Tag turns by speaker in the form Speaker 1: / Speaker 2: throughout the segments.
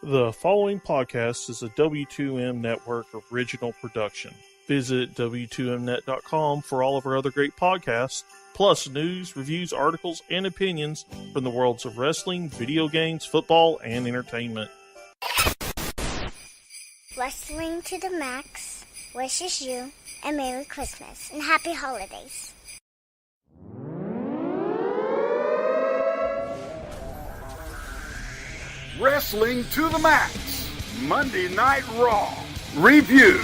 Speaker 1: The following podcast is a W2M Network original production. Visit W2Mnet.com for all of our other great podcasts, plus news, reviews, articles, and opinions from the worlds of wrestling, video games, football, and entertainment.
Speaker 2: Wrestling to the Max wishes you a Merry Christmas and Happy Holidays.
Speaker 3: Wrestling to the Max, Monday Night Raw, Review.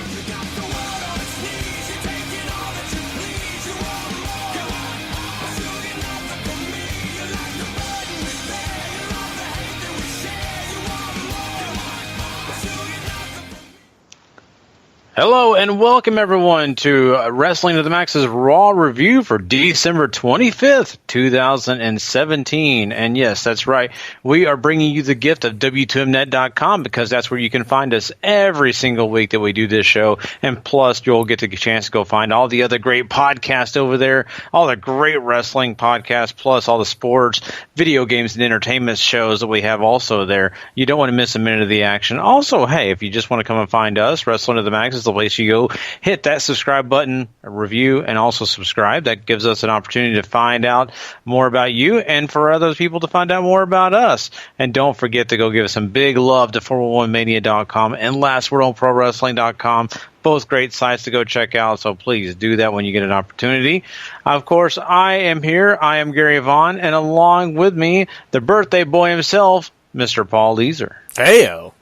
Speaker 4: Hello and welcome everyone to Wrestling to the Max's Raw Review for December 25th, 2017. And yes, that's right. We are bringing you the gift of W2Mnet.com because that's where you can find us every single week that we do this show. And plus, you'll get the chance to go find all the other great podcasts over there, all the great wrestling podcasts, plus all the sports, video games, and entertainment shows that we have also there. You don't want to miss a minute of the action. Also, hey, if you just want to come and find us, Wrestling to the Max is the place you go. Hit that subscribe button, review, and also subscribe. That gives us an opportunity to find out more about you and for other people to find out more about us. And don't forget to go give us some big love to 411mania.com and lastwordonprowrestling.com. Both great sites to go check out, so please do that when you get an opportunity. Of course, I am here. I am Gary Vaughan, and along with me, the birthday boy himself, Mr. Paul Leazar.
Speaker 5: Heyo.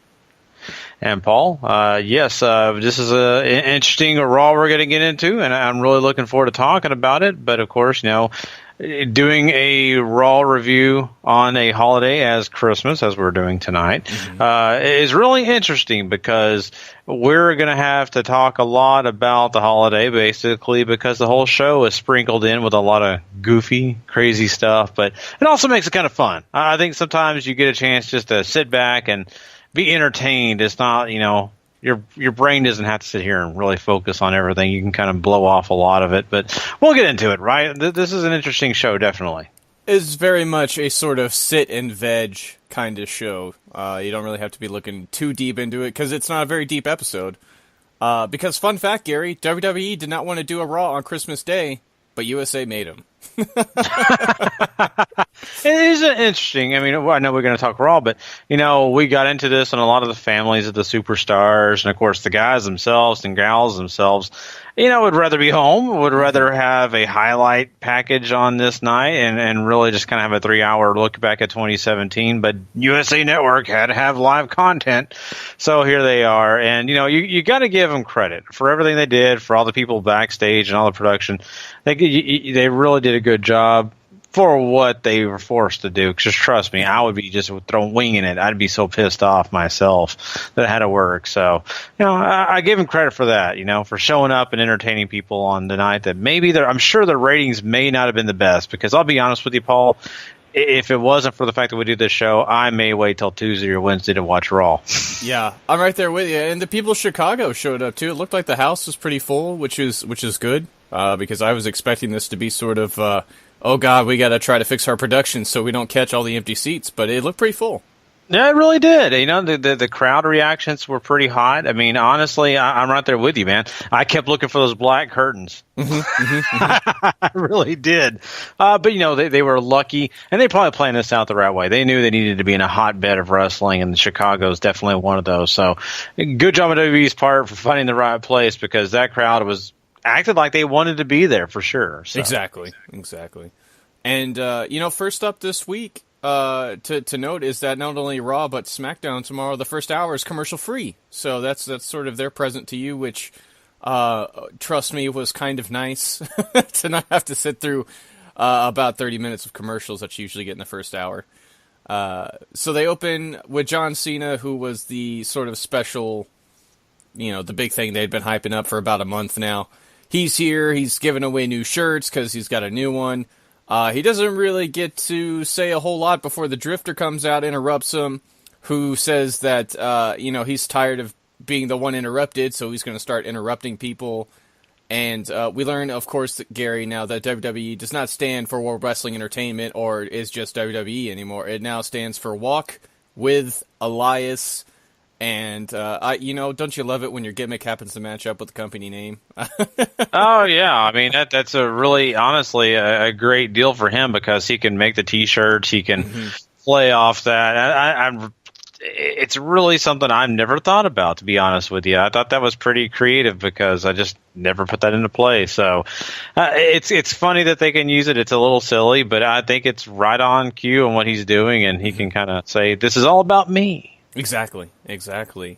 Speaker 4: And Paul, this is an interesting Raw we're going to get into, and I'm really looking forward to talking about it. But of course, doing a Raw review on a holiday as Christmas, as we're doing tonight, is really interesting because we're going to have to talk a lot about the holiday, basically, because the whole show is sprinkled in with a lot of goofy, crazy stuff. But it also makes it kind of fun. I think sometimes you get a chance just to sit back and be entertained. It's not, your brain doesn't have to sit here and really focus on everything. You can kind of blow off a lot of it, but we'll get into it, right? This is an interesting show, definitely.
Speaker 5: It's very much a sort of sit and veg kind of show. You don't really have to be looking too deep into it because it's not a very deep episode. Because fun fact, Gary, WWE did not want to do a Raw on Christmas Day, but USA made them.
Speaker 4: It is interesting. I mean, I know we're going to talk Raw, but, we got into this and a lot of the families of the superstars and, of course, the guys themselves and gals themselves, would rather be home, would rather have a highlight package on this night and really just kind of have a 3-hour look back at 2017. But USA Network had to have live content. So here they are. And, you got to give them credit for everything they did, for all the people backstage and all the production. They really did a good job for what they were forced to do. Just trust me, I would be just winging it. I'd be so pissed off myself that it had to work. So, I give them credit for that, for showing up and entertaining people on the night that maybe I'm sure the ratings may not have been the best, because I'll be honest with you, Paul, if it wasn't for the fact that we do this show, I may wait till Tuesday or Wednesday to watch Raw.
Speaker 5: Yeah, I'm right there with you. And the people of Chicago showed up too. It looked like the house was pretty full, which is good, because I was expecting this to be sort of, oh God, we got to try to fix our production so we don't catch all the empty seats. But it looked pretty full.
Speaker 4: Yeah, it really did. The crowd reactions were pretty hot. I mean, honestly, I'm right there with you, man. I kept looking for those black curtains. I really did. But, they were lucky, and they probably planned this out the right way. They knew they needed to be in a hotbed of wrestling, and Chicago is definitely one of those. So good job on WWE's part for finding the right place, because that crowd acted like they wanted to be there for sure. So.
Speaker 5: Exactly. And, first up this week, to note is that not only Raw but SmackDown tomorrow, the first hour is commercial free. So that's sort of their present to you, which trust me was kind of nice to not have to sit through about 30 minutes of commercials that you usually get in the first hour. So they open with John Cena, who was the sort of special, the big thing they'd been hyping up for about a month now. He's here. He's giving away new shirts because he's got a new one. He doesn't really get to say a whole lot before the Drifter comes out, interrupts him, who says that, he's tired of being the one interrupted, so he's going to start interrupting people. And we learn, of course, Gary, now that WWE does not stand for World Wrestling Entertainment or is just WWE anymore. It now stands for Walk, with Elias. And, don't you love it when your gimmick happens to match up with the company name?
Speaker 4: Oh, yeah. I mean, that's a really, honestly, a great deal for him because he can make the T-shirts. He can play off that. It's really something I've never thought about, to be honest with you. I thought that was pretty creative because I just never put that into play. So it's funny that they can use it. It's a little silly, but I think it's right on cue on what he's doing, and he can kind of say, this is all about me.
Speaker 5: Exactly.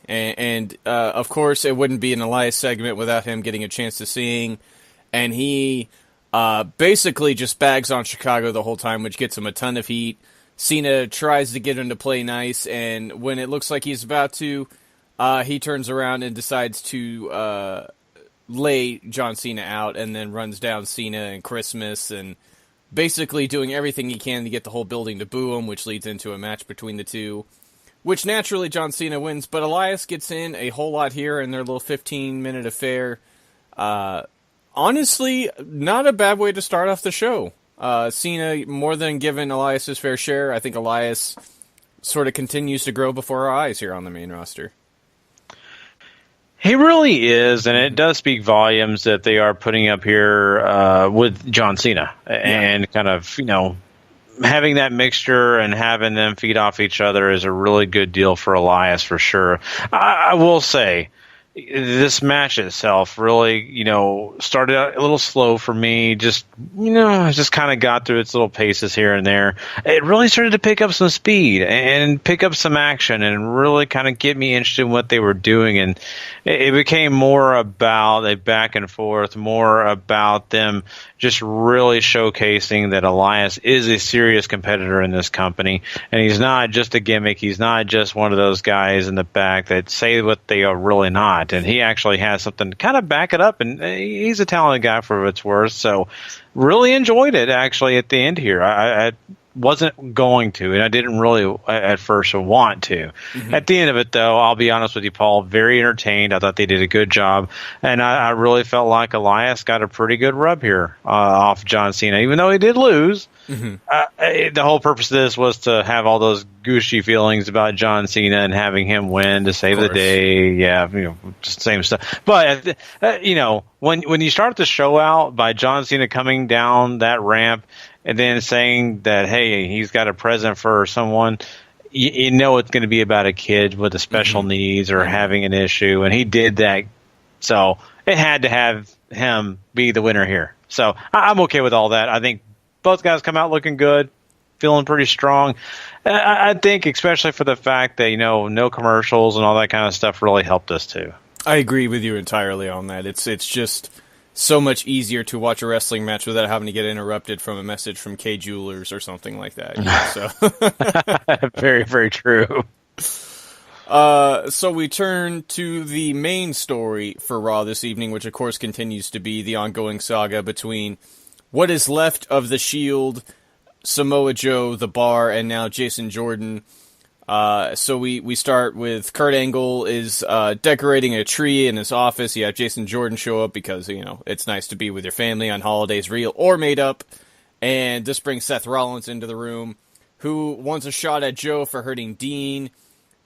Speaker 5: And of course, it wouldn't be an Elias segment without him getting a chance to sing. And he basically just bags on Chicago the whole time, which gets him a ton of heat. Cena tries to get him to play nice, and when it looks like he's about to, he turns around and decides to lay John Cena out and then runs down Cena and Christmas and basically doing everything he can to get the whole building to boo him, which leads into a match between the two. Which naturally John Cena wins, but Elias gets in a whole lot here in their little 15-minute affair. Honestly, not a bad way to start off the show. Cena more than given Elias his fair share. I think Elias sort of continues to grow before our eyes here on the main roster.
Speaker 4: He really is, and it does speak volumes that they are putting up here with John Cena and kind of, having that mixture and having them feed off each other is a really good deal for Elias for sure. I will say this match itself really, started out a little slow for me. Just kind of got through its little paces here and there. It really started to pick up some speed and pick up some action and really kind of get me interested in what they were doing. And it became more about a back and forth, more about them just really showcasing that Elias is a serious competitor in this company. And he's not just a gimmick. He's not just one of those guys in the back that say what they are really not. And he actually has something to kind of back it up. And he's a talented guy for what it's worth. So really enjoyed it, actually, at the end here. I wasn't going to, and I didn't really at first want to. At the end of it, though, I'll be honest with you, Paul, very entertained. I thought they did a good job, and I really felt like Elias got a pretty good rub here off John Cena, even though he did lose. The whole purpose of this was to have all those gushy feelings about John Cena and having him win to save the day. Yeah, just the same stuff. But when you start the show out by John Cena coming down that ramp and then saying that, hey, he's got a present for someone, you know it's going to be about a kid with a special needs or having an issue, and he did that. So it had to have him be the winner here. So I'm okay with all that. I think both guys come out looking good, feeling pretty strong. I think especially for the fact that, no commercials and all that kind of stuff really helped us too. I
Speaker 5: agree with you entirely on that. It's just so much easier to watch a wrestling match without having to get interrupted from a message from K Jewelers or something like that. So
Speaker 4: very, very true.
Speaker 5: So we turn to the main story for Raw this evening, which of course continues to be the ongoing saga between what is left of the Shield, Samoa Joe, The Bar, and now Jason Jordan. So we start with Kurt Angle is decorating a tree in his office. You have Jason Jordan show up because, it's nice to be with your family on holidays, real or made up. And this brings Seth Rollins into the room, who wants a shot at Joe for hurting Dean.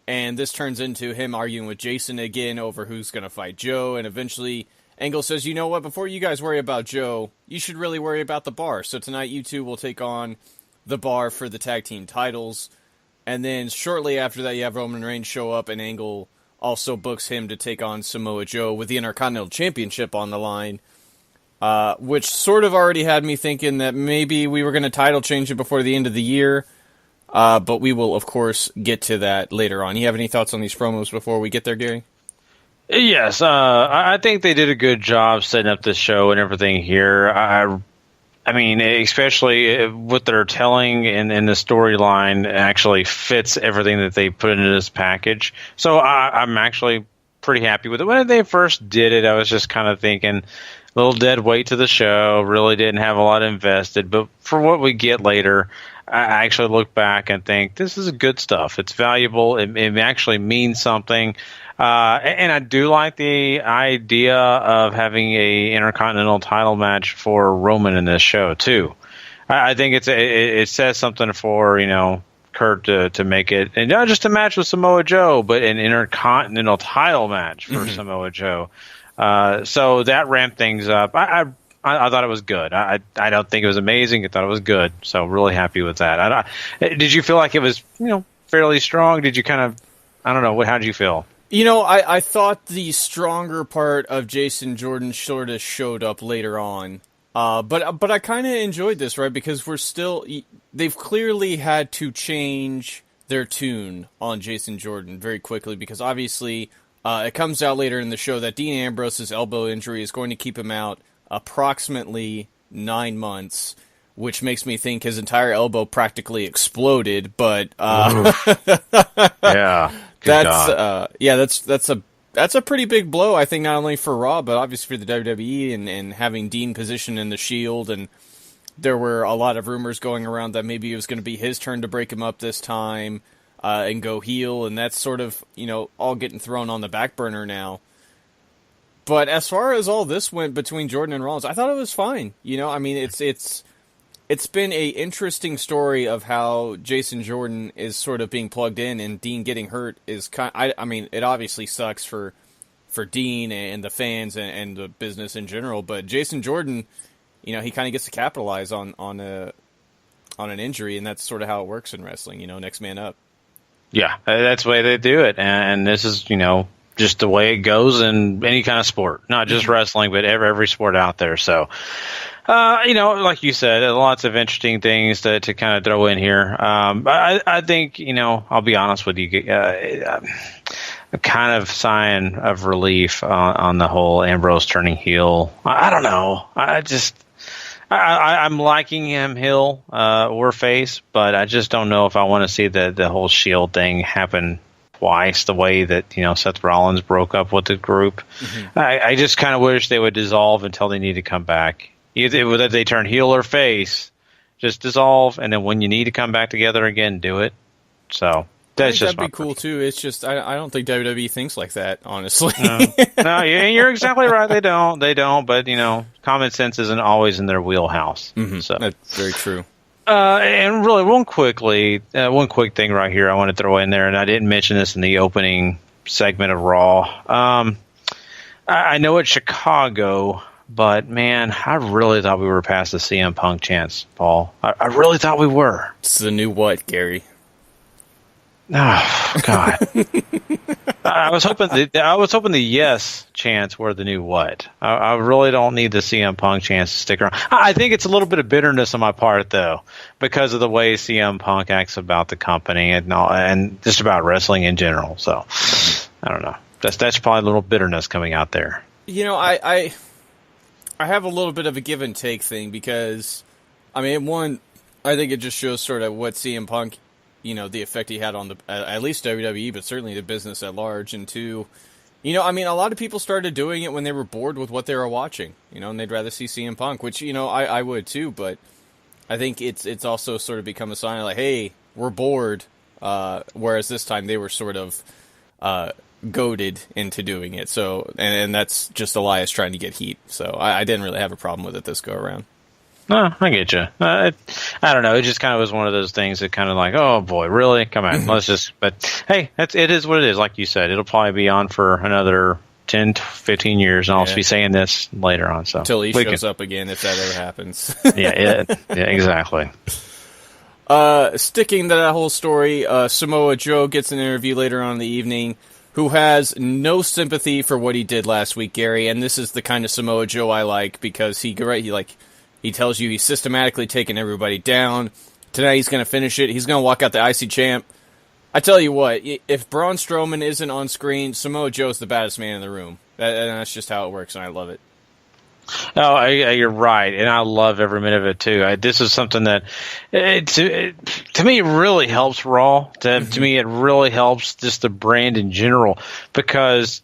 Speaker 5: And this turns into him arguing with Jason again over who's going to fight Joe. And eventually Angle says, you know what, before you guys worry about Joe, you should really worry about The Bar. So tonight you two will take on The Bar for the tag team titles. And then shortly after that, you have Roman Reigns show up, and Angle also books him to take on Samoa Joe with the Intercontinental Championship on the line, which sort of already had me thinking that maybe we were going to title change it before the end of the year. But we will, of course, get to that later on. You have any thoughts on these promos before we get there, Gary?
Speaker 4: Yes, I think they did a good job setting up this show and everything here. I mean, especially what they're telling in the storyline actually fits everything that they put into this package. So I'm actually pretty happy with it. When they first did it, I was just kind of thinking a little dead weight to the show, really didn't have a lot invested. But for what we get later, I actually look back and think this is good stuff. It's valuable. It actually means something. And I do like the idea of having a Intercontinental title match for Roman in this show too. I think it says something for, Kurt to make it, and not just a match with Samoa Joe, but an Intercontinental title match for Samoa Joe. So that ramped things up. I thought it was good. I don't think it was amazing. I thought it was good. So really happy with that. Did you feel like it was, fairly strong? Did you kind of, I don't know, how did you feel?
Speaker 5: I thought the stronger part of Jason Jordan sort of showed up later on. But I kind of enjoyed this, right? Because they've clearly had to change their tune on Jason Jordan very quickly, because obviously it comes out later in the show that Dean Ambrose's elbow injury is going to keep him out approximately 9 months, which makes me think his entire elbow practically exploded. But
Speaker 4: yeah,
Speaker 5: that's a pretty big blow, I think, not only for Raw, but obviously for the WWE and having Dean positioned in the Shield. And there were a lot of rumors going around that maybe it was going to be his turn to break him up this time and go heel, and that's sort of all getting thrown on the back burner now. But as far as all this went between Jordan and Rollins, I thought it was fine. It's been a interesting story of how Jason Jordan is sort of being plugged in, and Dean getting hurt is it obviously sucks for Dean and the fans and the business in general. But Jason Jordan, he kind of gets to capitalize on an injury, and that's sort of how it works in wrestling. Next man up.
Speaker 4: Yeah, that's the way they do it, and this is just the way it goes in any kind of sport, not just wrestling, but every sport out there. So, like you said, lots of interesting things to kind of throw in here. I think, I'll be honest with you, a kind of sign of relief on the whole Ambrose turning heel. I don't know. I'm liking him heel or face, but I just don't know if I want to see the whole Shield thing happen twice, the way that Seth Rollins broke up with the group. I just kind of wish they would dissolve until they need to come back. Either whether they turn heel or face, just dissolve, and then when you need to come back together again, do it. So that's just
Speaker 5: that'd be cool too. It's just I don't think WWE thinks like that, honestly.
Speaker 4: No, you're exactly right. They don't. But common sense isn't always in their wheelhouse. So
Speaker 5: that's very true.
Speaker 4: And really, one quick thing right here I want to throw in there, and I didn't mention this in the opening segment of Raw. I know it's Chicago, but man, I really thought we were past the CM Punk chance, Paul. I really thought we were.
Speaker 5: It's the new what, Gary?
Speaker 4: Oh God! I was hoping the yes chance were the new what. I really don't need the CM Punk chance to stick around. I think it's a little bit of bitterness on my part, though, because of the way CM Punk acts about the company and just about wrestling in general. So I don't know. That's probably a little bitterness coming out there.
Speaker 5: I have a little bit of a give and take thing, because one, I think it just shows sort of what CM Punk, the effect he had on at least WWE, but certainly the business at large. And two, a lot of people started doing it when they were bored with what they were watching, and they'd rather see CM Punk, which, I would too, but I think it's also sort of become a sign of like, hey, we're bored, whereas this time they were sort of goaded into doing it. So, and that's just Elias trying to get heat. So I didn't really have a problem with it this go around.
Speaker 4: No, I get you. I don't know. It just kind of was one of those things that kind of like, oh boy, really? Come on, let's just. But hey, it is what it is. Like you said, it'll probably be on for another 10 to 15 years, and I'll be saying this later on. So
Speaker 5: until he shows up again, if that ever happens.
Speaker 4: yeah, exactly.
Speaker 5: Sticking to that whole story, Samoa Joe gets an interview later on in the evening, who has no sympathy for what he did last week, Gary. And this is the kind of Samoa Joe I like, because he tells you he's systematically taking everybody down. Tonight he's going to finish it. He's going to walk out the IC champ. I tell you what, if Braun Strowman isn't on screen, Samoa Joe's the baddest man in the room. And that's just how it works, and I love it.
Speaker 4: Oh, you're right, and I love every minute of it too. This is something that, to me, it really helps Raw. To me, it really helps just the brand in general, because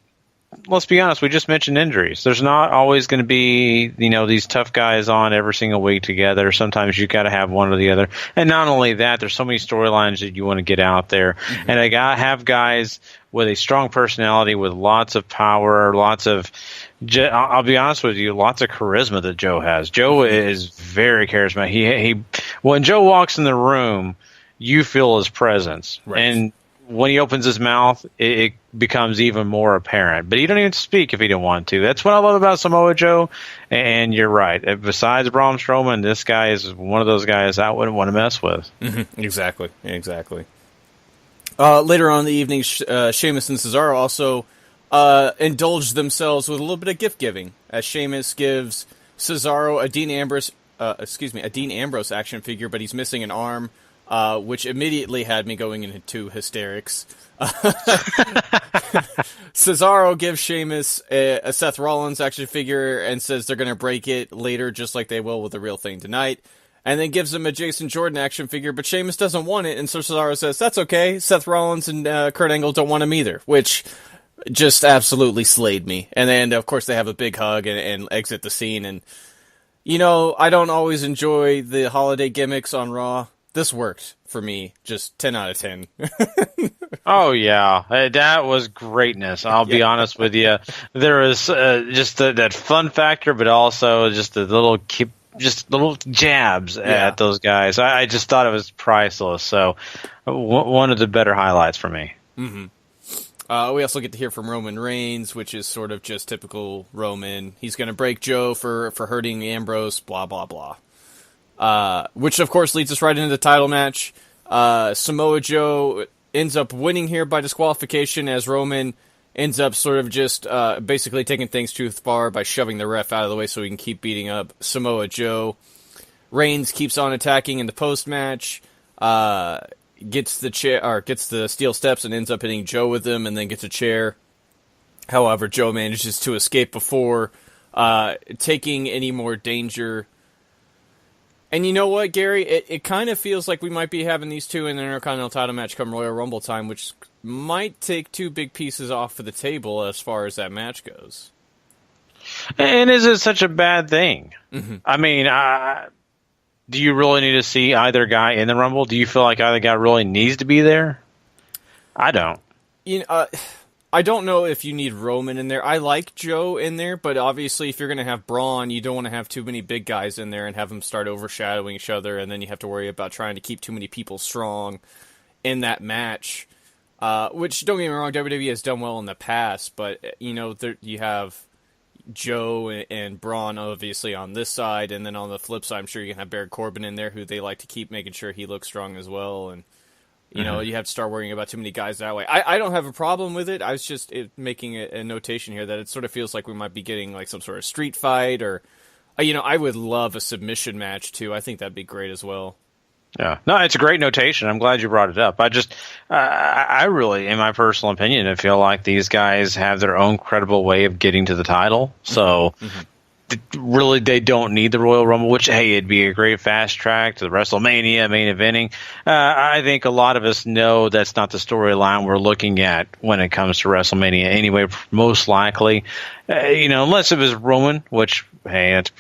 Speaker 4: let's be honest, we just mentioned injuries. There's not always going to be, these tough guys on every single week together. Sometimes you got to have one or the other. And not only that, there's so many storylines that you want to get out there. And I got to have guys with a strong personality, with lots of power, I'll be honest with you, lots of charisma that Joe has. Joe is very charismatic. When Joe walks in the room, you feel his presence.
Speaker 5: Right.
Speaker 4: And when he opens his mouth, it becomes even more apparent. But he don't even speak if he didn't want to. That's what I love about Samoa Joe. And you're right. Besides Braun Strowman, this guy is one of those guys I wouldn't want to mess with.
Speaker 5: Mm-hmm. Exactly. Later on in the evening, Sheamus and Cesaro also indulged themselves with a little bit of gift giving, as Sheamus gives Cesaro a Dean Ambrose action figure, but he's missing an arm, which immediately had me going into hysterics. Cesaro gives Sheamus a Seth Rollins action figure and says they're going to break it later, just like they will with the real thing tonight. And then gives him a Jason Jordan action figure, but Sheamus doesn't want it, and so Cesaro says, that's okay, Seth Rollins and Kurt Angle don't want him either, which just absolutely slayed me. And then, of course, they have a big hug and exit the scene, and, I don't always enjoy the holiday gimmicks on Raw. This worked for me, just 10 out of 10.
Speaker 4: Oh, yeah. That was greatness. I'll be honest with you. There was just that fun factor, but also just the little jabs at those guys. I just thought it was priceless. So one of the better highlights for me.
Speaker 5: Mm-hmm. We also get to hear from Roman Reigns, which is sort of just typical Roman. He's going to break Joe for hurting Ambrose, blah, blah, blah. Which, of course, leads us right into the title match. Samoa Joe ends up winning here by disqualification, as Roman ends up sort of just basically taking things too far by shoving the ref out of the way so he can keep beating up Samoa Joe. Reigns keeps on attacking in the post-match, gets the steel steps and ends up hitting Joe with them, and then gets a chair. However, Joe manages to escape before taking any more danger. And you know what, Gary? It kind of feels like we might be having these two in an Intercontinental title match come Royal Rumble time, which might take two big pieces off of the table as far as that match goes.
Speaker 4: And is it such a bad thing?
Speaker 5: Mm-hmm.
Speaker 4: I mean, do you really need to see either guy in the Rumble? Do you feel like either guy really needs to be there? I don't.
Speaker 5: I don't know if you need Roman in there. I like Joe in there, but obviously if you're going to have Braun, you don't want to have too many big guys in there and have them start overshadowing each other, and then you have to worry about trying to keep too many people strong in that match. Which, don't get me wrong, WWE has done well in the past, but, you have Joe and Braun obviously on this side, and then on the flip side, I'm sure you can have Baron Corbin in there, who they like to keep making sure he looks strong as well, and you have to start worrying about too many guys that way. I don't have a problem with it. I was just making a notation here that it sort of feels like we might be getting like some sort of street fight, or, I would love a submission match too. I think that'd be great as well.
Speaker 4: Yeah, no, it's a great notation. I'm glad you brought it up. I really, in my personal opinion, I feel like these guys have their own credible way of getting to the title. So really, they don't need the Royal Rumble, which, hey, it'd be a great fast track to the WrestleMania main eventing. I think a lot of us know that's not the storyline we're looking at when it comes to WrestleMania anyway, most likely. Unless it was Roman, which, hey, that's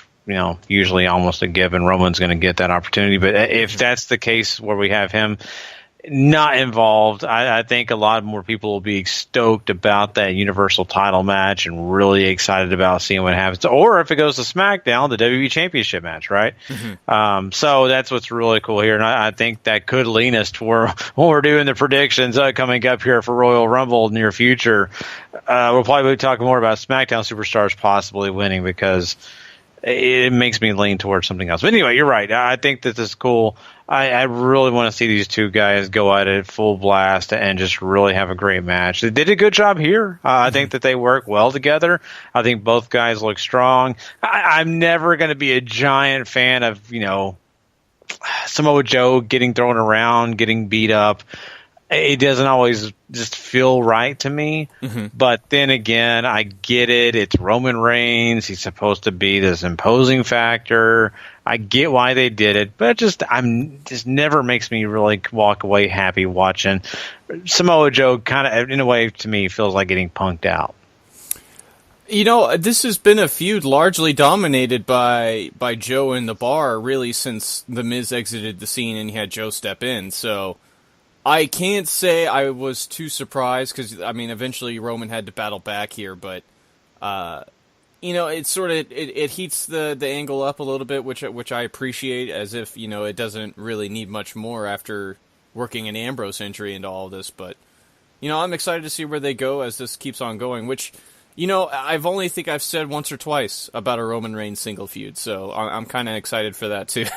Speaker 4: usually almost a given. Roman's going to get that opportunity. But if that's the case where we have him not involved, I think a lot more people will be stoked about that Universal title match and really excited about seeing what happens. Or if it goes to SmackDown, the WWE Championship match, right? So that's what's really cool here. And I think that could lean us to where when we're doing the predictions coming up here for Royal Rumble near future, we'll probably be talking more about SmackDown superstars possibly winning, because it makes me lean towards something else. But anyway, you're right. I think that this is cool. I really want to see these two guys go at it full blast and just really have a great match. They did a good job here. I think that they work well together. I think both guys look strong. I'm never going to be a giant fan of, Samoa Joe getting thrown around, getting beat up. It doesn't always just feel right to me. But then again, I get it. It's Roman Reigns. He's supposed to be this imposing factor. I get why they did it, but just never makes me really walk away happy watching Samoa Joe. Kind of, in a way, to me, feels like getting punked out.
Speaker 5: This has been a feud largely dominated by Joe in the bar, really, since The Miz exited the scene and he had Joe step in. So I can't say I was too surprised, because, eventually Roman had to battle back here, but, it sort of, it heats the angle up a little bit, which I appreciate, as if, it doesn't really need much more after, working an Ambrose injury into all this. But, I'm excited to see where they go as this keeps on going, which, I've said once or twice about a Roman Reigns single feud, so I'm kind of excited for that too.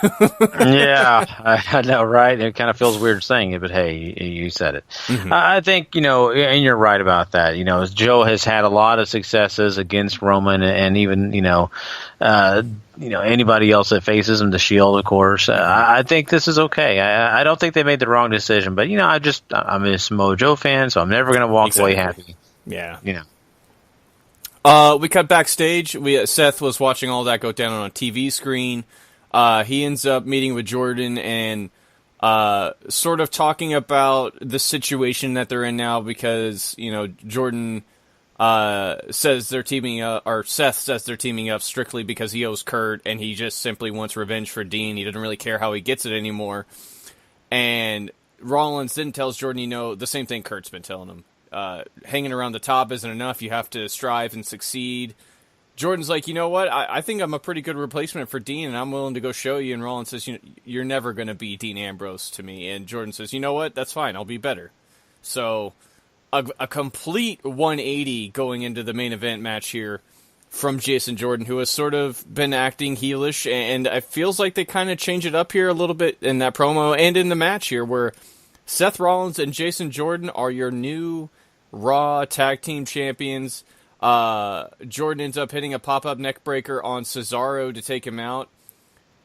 Speaker 4: Yeah, I know, right? It kind of feels weird saying it, but hey, you said it.
Speaker 5: Mm-hmm.
Speaker 4: I think, and you're right about that. Joe has had a lot of successes against Roman, and even, anybody else that faces him, the Shield, of course. I think this is okay. I don't think they made the wrong decision, but, I'm a Samoa Joe fan, so I'm never going to walk away happy.
Speaker 5: Yeah. We cut backstage. Seth was watching all that go down on a TV screen. He ends up meeting with Jordan and sort of talking about the situation that they're in now because, Jordan says they're teaming up, or Seth says they're teaming up strictly because he owes Kurt and he just simply wants revenge for Dean. He doesn't really care how he gets it anymore. And Rollins then tells Jordan, the same thing Kurt's been telling him. Hanging around the top isn't enough. You have to strive and succeed. Jordan's like, you know what? I think I'm a pretty good replacement for Dean, and I'm willing to go show you. And Rollins says, you're never going to be Dean Ambrose to me. And Jordan says, you know what? That's fine. I'll be better. So a complete 180 going into the main event match here from Jason Jordan, who has sort of been acting heelish. And it feels like they kind of change it up here a little bit in that promo and in the match here where Seth Rollins and Jason Jordan are your new Raw Tag Team Champions. Jordan ends up hitting a pop-up neck breaker on Cesaro to take him out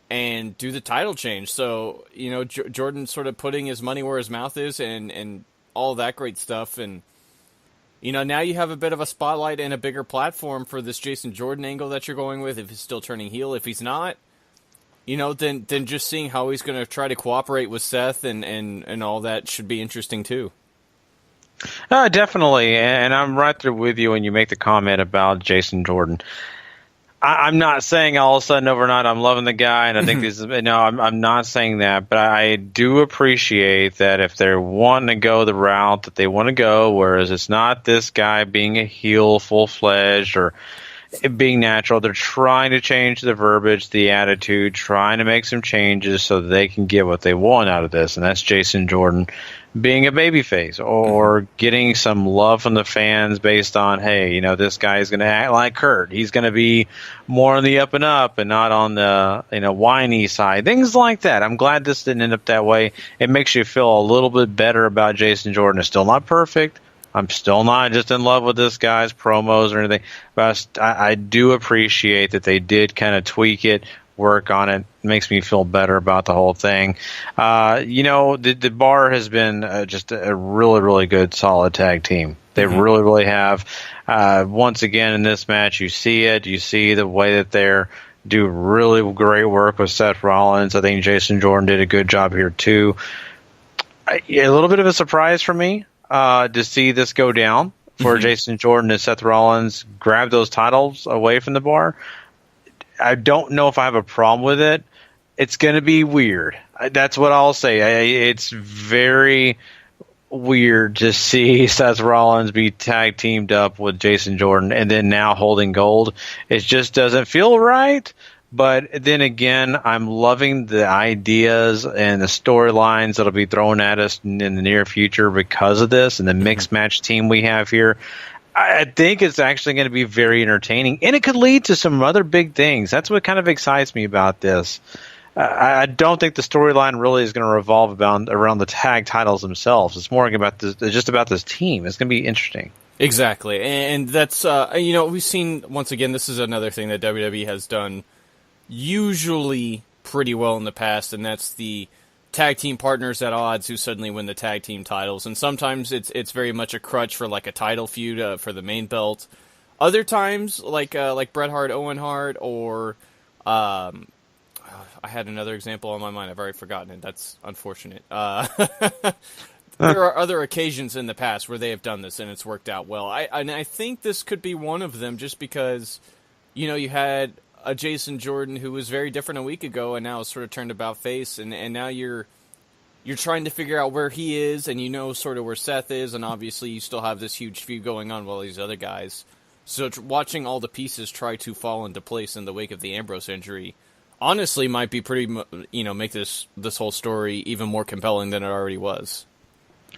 Speaker 5: and do the title change. So, Jordan sort of putting his money where his mouth is and all that great stuff. And, now you have a bit of a spotlight and a bigger platform for this Jason Jordan angle that you're going with. If he's still turning heel, if he's not, then just seeing how he's going to try to cooperate with Seth and all that should be interesting too.
Speaker 4: Definitely, and I'm right there with you when you make the comment about Jason Jordan. I'm not saying all of a sudden overnight I'm loving the guy, and I think this is I'm not saying that, but I do appreciate that if they're wanting to go the route that they want to go, whereas it's not this guy being a heel full-fledged or it being natural. They're trying to change the verbiage, the attitude, trying to make some changes so that they can get what they want out of this, and that's Jason Jordan being a babyface or getting some love from the fans based on, hey, this guy is going to act like Kurt. He's going to be more on the up and up and not on the, whiny side. Things like that. I'm glad this didn't end up that way. It makes you feel a little bit better about Jason Jordan. It's still not perfect. I'm still not just in love with this guy's promos or anything, but I do appreciate that they did kind of tweak it, work on it. Makes me feel better about the whole thing. The Bar has been just a really, really good, solid tag team. They really, really have. Once again, in this match, you see it. You see the way that they're do really great work with Seth Rollins. I think Jason Jordan did a good job here, too. A little bit of a surprise for me to see this go down for Jason Jordan and Seth Rollins grab those titles away from the Bar. I don't know if I have a problem with it. It's going to be weird. That's what I'll say. It's very weird to see Seth Rollins be tag teamed up with Jason Jordan and then now holding gold. It just doesn't feel right. But then again, I'm loving the ideas and the storylines that'll be thrown at us in the near future because of this and the mixed match team we have here. I think it's actually going to be very entertaining, and it could lead to some other big things. That's what kind of excites me about this. I don't think the storyline really is going to revolve around the tag titles themselves. It's more about just about this team. It's going to be interesting.
Speaker 5: Exactly, and that's we've seen once again. This is another thing that WWE has done usually pretty well in the past, and that's the tag team partners at odds who suddenly win the tag team titles. And sometimes it's very much a crutch for like a title feud for the main belt. Other times, like Bret Hart, Owen Hart, or I had another example on my mind. I've already forgotten it. That's unfortunate. There are other occasions in the past where they have done this and it's worked out well. I think this could be one of them, just because you had a Jason Jordan who was very different a week ago and now is sort of turned about face, and now you're trying to figure out where he is, and sort of where Seth is, and obviously you still have this huge feud going on with all these other guys. So watching all the pieces try to fall into place in the wake of the Ambrose injury, honestly might be make this whole story even more compelling than it already was.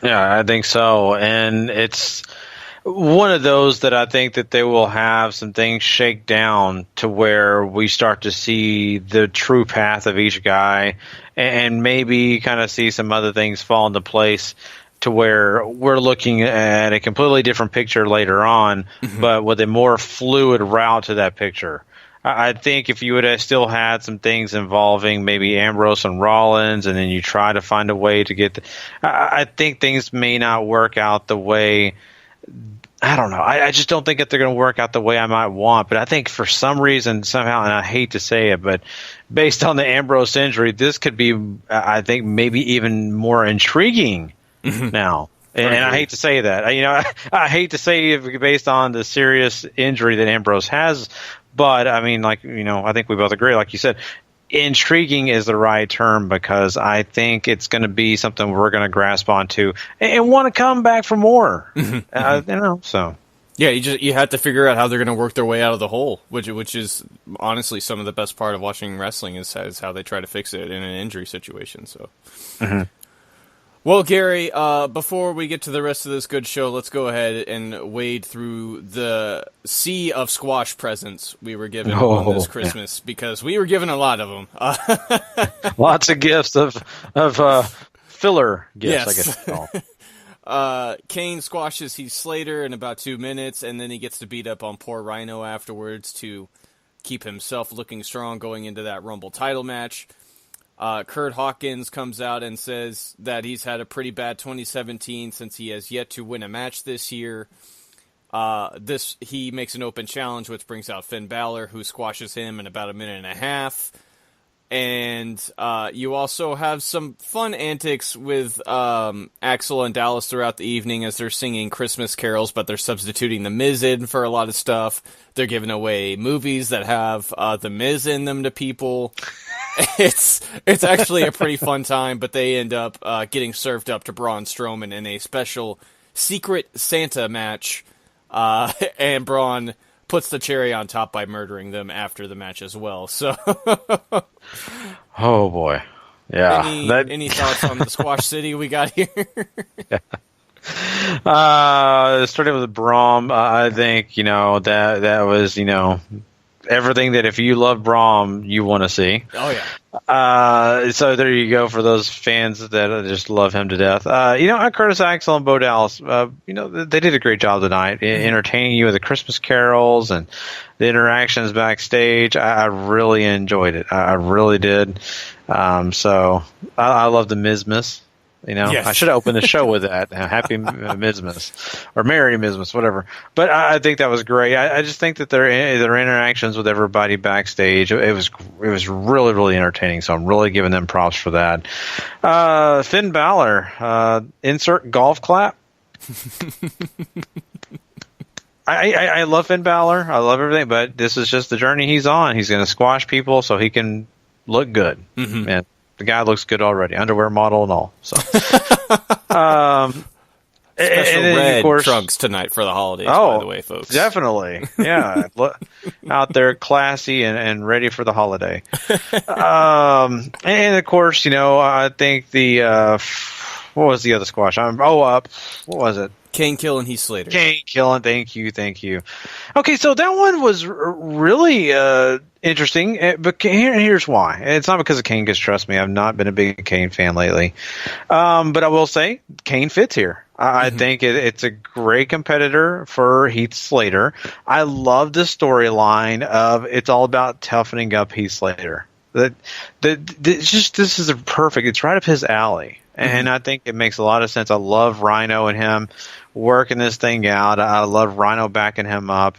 Speaker 4: Yeah, I think so. And it's one of those that I think that they will have some things shake down to where we start to see the true path of each guy and maybe kind of see some other things fall into place to where we're looking at a completely different picture later on, but with a more fluid route to that picture. I think if you would have still had some things involving maybe Ambrose and Rollins, and then you try to find a way to get I think things may not work out the way. I don't know. I just don't think that they're going to work out the way I might want. But I think for some reason, somehow, and I hate to say it, but based on the Ambrose injury, this could be, I think, maybe even more intriguing now. And I hate to say that. I hate to say it based on the serious injury that Ambrose has. But, I mean, I think we both agree, like you said, intriguing is the right term because I think it's going to be something we're going to grasp onto and want to come back for more. So.
Speaker 5: Yeah, you have to figure out how they're going to work their way out of the hole, which is honestly some of the best part of watching wrestling is how they try to fix it in an injury situation. So. Well, Gary, before we get to the rest of this good show, let's go ahead and wade through the sea of squash presents we were given on this Christmas, because we were given a lot of them.
Speaker 4: Lots of gifts of filler gifts, I guess it's called.
Speaker 5: Kane squashes Heath Slater in about 2 minutes, and then he gets to beat up on poor Rhino afterwards to keep himself looking strong going into that Rumble title match. Kurt Hawkins comes out and says that he's had a pretty bad 2017 since he has yet to win a match this year. He makes an open challenge, which brings out Finn Balor, who squashes him in about a minute and a half. And you also have some fun antics with Axel and Dallas throughout the evening as they're singing Christmas carols, but they're substituting The Miz in for a lot of stuff. They're giving away movies that have The Miz in them to people. It's actually a pretty fun time, but they end up getting served up to Braun Strowman in a special Secret Santa match, and Braun puts the cherry on top by murdering them after the match as well. So,
Speaker 4: oh boy, yeah.
Speaker 5: Any thoughts on the Squash City we got here?
Speaker 4: Starting with Braun, I think that was everything that if you love Braun, you want to see.
Speaker 5: Oh yeah.
Speaker 4: So there you go for those fans that just love him to death. Curtis Axel and Bo Dallas, they did a great job tonight, entertaining you with the Christmas carols and the interactions backstage. I really enjoyed it. I really did. So I love the Mizmas.
Speaker 5: Yes.
Speaker 4: I should have opened the show with that. Happy Mizmas or Merry Mizmas, whatever. But I think that was great. I just think that their interactions with everybody backstage, it was really, really entertaining. So I'm really giving them props for that. Finn Balor, insert golf clap. I love Finn Balor. I love everything, but this is just the journey he's on. He's going to squash people so he can look good. And the guy looks good already, underwear model and all. So,
Speaker 5: special red
Speaker 4: of course,
Speaker 5: trunks tonight for the holidays. By the way, folks,
Speaker 4: definitely, yeah, out there, classy and ready for the holiday. And of course, I think what was the other squash? What was it?
Speaker 5: Kane killing Heath Slater.
Speaker 4: Kane killing, thank you. Okay, so that one was really interesting, but here's why. It's not because of Kane, because trust me, I've not been a big Kane fan lately. But I will say, Kane fits here. I think it's a great competitor for Heath Slater. I love the storyline of it's all about toughening up Heath Slater. This is perfect. It's right up his alley. And I think it makes a lot of sense. I love Rhino and him working this thing out. I love Rhino backing him up.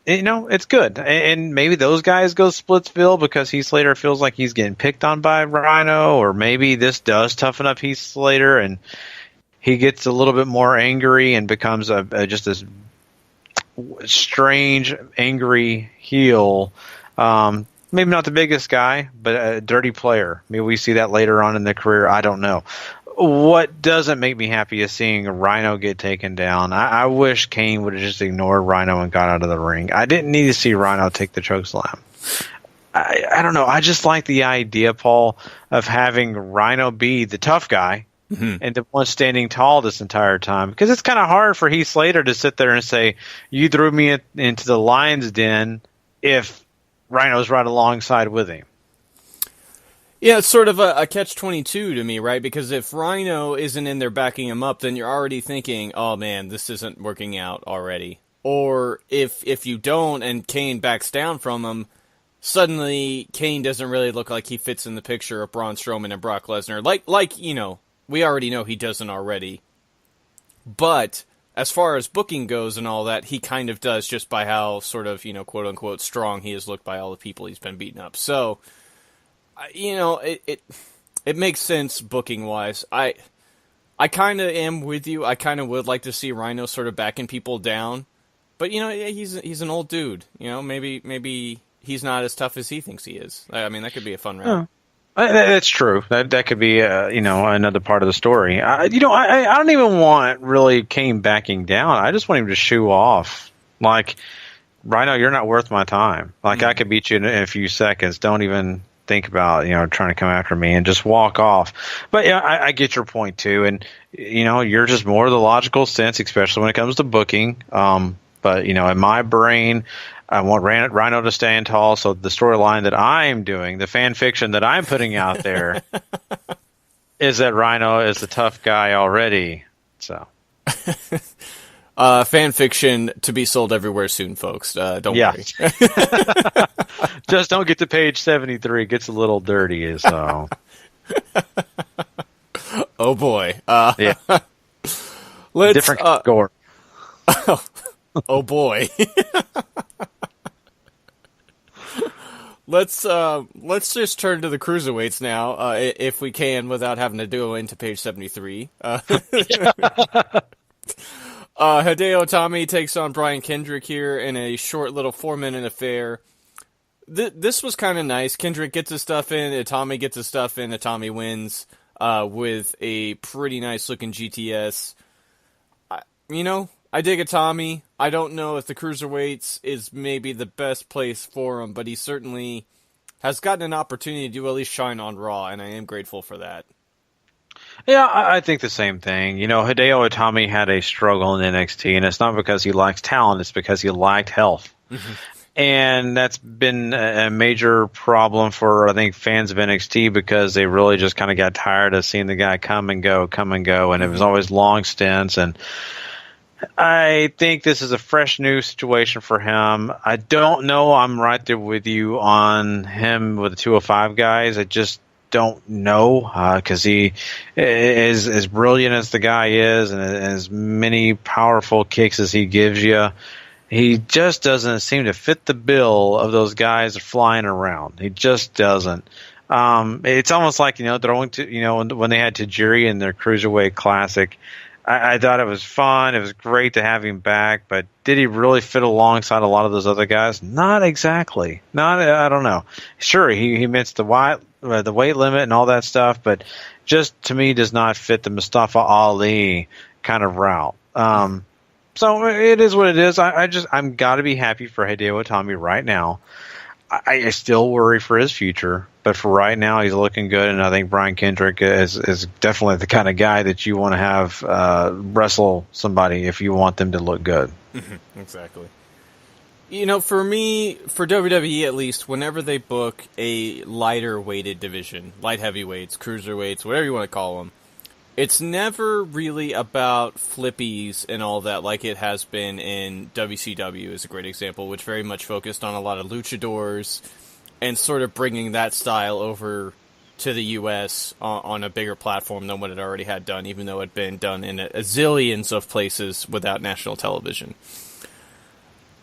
Speaker 4: It's good. And maybe those guys go Splitsville because Heath Slater feels like he's getting picked on by Rhino, or maybe this does toughen up Heath Slater and he gets a little bit more angry and becomes just this strange, angry heel. Maybe not the biggest guy, but a dirty player. Maybe we see that later on in the career. I don't know. What doesn't make me happy is seeing Rhino get taken down. I wish Kane would have just ignored Rhino and got out of the ring. I didn't need to see Rhino take the chokeslam. I don't know. I just like the idea, Paul, of having Rhino be the tough guy and the one standing tall this entire time. Because it's kind of hard for Heath Slater to sit there and say, you threw me into the lion's den if Rhino's right alongside with him.
Speaker 5: Yeah, it's sort of a catch-22 to me, right? Because if Rhino isn't in there backing him up, then you're already thinking, oh man, this isn't working out already. Or if you don't and Kane backs down from him, suddenly Kane doesn't really look like he fits in the picture of Braun Strowman and Brock Lesnar. Like we already know he doesn't already. But as far as booking goes and all that, he kind of does just by how sort of, quote-unquote strong he has looked by all the people he's been beating up. So, it makes sense booking-wise. I kind of am with you. I kind of would like to see Rhino sort of backing people down. But, he's an old dude. Maybe he's not as tough as he thinks he is. I mean, that could be a fun round.
Speaker 4: That's true. That could be, another part of the story. I don't even want really Kane backing down. I just want him to shoo off. Like, Rhino, you're not worth my time. Like, I could beat you in a few seconds. Don't even think about, trying to come after me, and just walk off. But yeah, I get your point too. And, you're just more of the logical sense, especially when it comes to booking. But, in my brain, I want Rhino to stand tall. So the storyline that I'm doing, the fan fiction that I'm putting out there is that Rhino is the tough guy already. So.
Speaker 5: Fan fiction to be sold everywhere soon, folks. Don't worry.
Speaker 4: Just don't get to page 73. It gets a little dirty. So.
Speaker 5: Oh boy.
Speaker 4: Yeah. Different score.
Speaker 5: Oh boy. Let's just turn to the cruiserweights now, if we can, without having to go into page 73. Hideo Itami takes on Brian Kendrick here in a short little 4-minute affair. This was kind of nice. Kendrick gets his stuff in, Itami gets his stuff in, Itami wins with a pretty nice looking GTS. I dig Itami. I don't know if the cruiserweights is maybe the best place for him, but he certainly has gotten an opportunity to at least shine on Raw, and I am grateful for that.
Speaker 4: Yeah, I think the same thing. Hideo Itami had a struggle in NXT, and it's not because he lacks talent, it's because he lacked health. Mm-hmm. And that's been a major problem for, I think, fans of NXT, because they really just kind of got tired of seeing the guy come and go, and it was always long stints. And I think this is a fresh new situation for him. I don't know. I'm right there with you on him with the 205 guys. I just don't know, because he is as brilliant as the guy is, and as many powerful kicks as he gives you, he just doesn't seem to fit the bill of those guys flying around. He just doesn't. It's almost like, throwing to, when they had Tajiri in their Cruiserweight Classic, I thought it was fun. It was great to have him back, but did he really fit alongside a lot of those other guys? Not exactly. I don't know. Sure, he missed the weight limit and all that stuff, but just to me does not fit the Mustafa Ali kind of route. So it is what it is. I'm got to be happy for Hideo Itami right now. I still worry for his future, but for right now, he's looking good, and I think Brian Kendrick is definitely the kind of guy that you want to have wrestle somebody if you want them to look good.
Speaker 5: Exactly. For me, for WWE at least, whenever they book a lighter weighted division, light heavyweights, cruiserweights, whatever you want to call them, it's never really about flippies and all that like it has been in WCW is a great example, which very much focused on a lot of luchadors and sort of bringing that style over to the U.S. on a bigger platform than what it already had done, even though it had been done in a zillions of places without national television.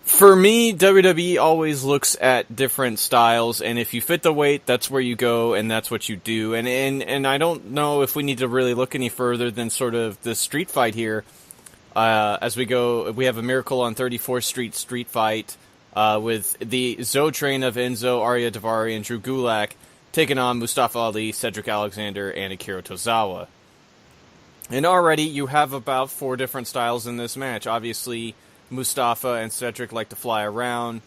Speaker 5: For me, WWE always looks at different styles, and if you fit the weight, that's where you go, and that's what you do. And I don't know if we need to really look any further than sort of the street fight here. As we go, we have a Miracle on 34th Street fight with the Zo train of Enzo, Arya Daivari, and Drew Gulak taking on Mustafa Ali, Cedric Alexander, and Akira Tozawa. And already you have about 4 different styles in this match. Obviously, Mustafa and Cedric like to fly around.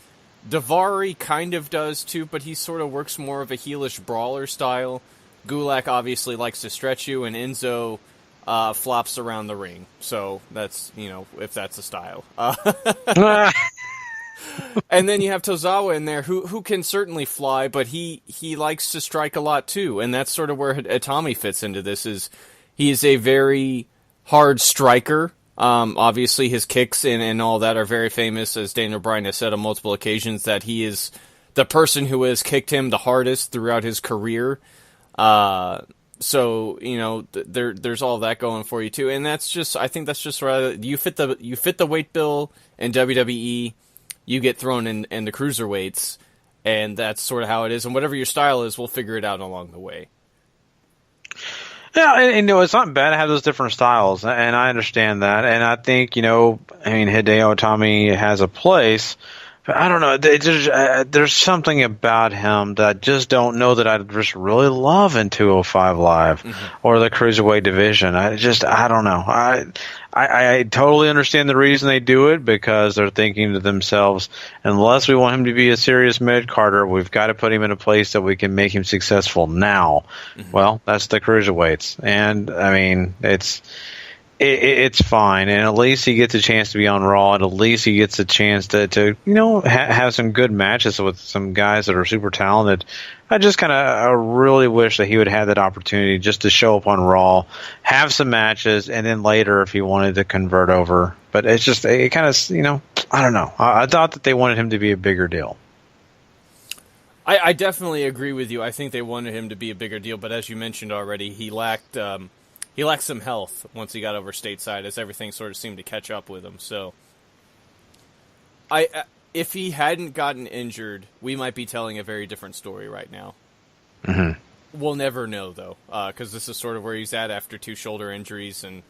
Speaker 5: Daivari kind of does too, but he sort of works more of a heelish brawler style. Gulak obviously likes to stretch you, and Enzo flops around the ring. So that's, if that's a style. And then you have Tozawa in there, who can certainly fly, but he likes to strike a lot too, and that's sort of where Itami fits into this. He is a very hard striker. Obviously, his kicks and all that are very famous, as Daniel Bryan has said on multiple occasions, that he is the person who has kicked him the hardest throughout his career. So there's all that going for you too, and I think that's just right. You fit the weight bill in WWE, you get thrown in the cruiserweights, and that's sort of how it is. And whatever your style is, we'll figure it out along the way.
Speaker 4: Yeah, and it's not bad to have those different styles, and I understand that. And I think, Hideo Itami has a place, but I don't know. There's something about him that I just don't know that I just really love in 205 Live or the Cruiserweight division. I don't know. I totally understand the reason they do it, because they're thinking to themselves, unless we want him to be a serious mid-carder, we've got to put him in a place that we can make him successful now. Well, that's the Cruiserweights. And, it's fine, and at least he gets a chance to be on Raw, and at least he gets a chance to have some good matches with some guys that are super talented. I really wish that he would have that opportunity just to show up on Raw, have some matches, and then later if he wanted to convert over. But I don't know. I thought that they wanted him to be a bigger deal.
Speaker 5: I definitely agree with you. I think they wanted him to be a bigger deal, but as you mentioned already, he lacked some health once he got over stateside, as everything sort of seemed to catch up with him. So, if he hadn't gotten injured, we might be telling a very different story right now. We'll never know, though, because this is sort of where he's at after 2 shoulder injuries. And,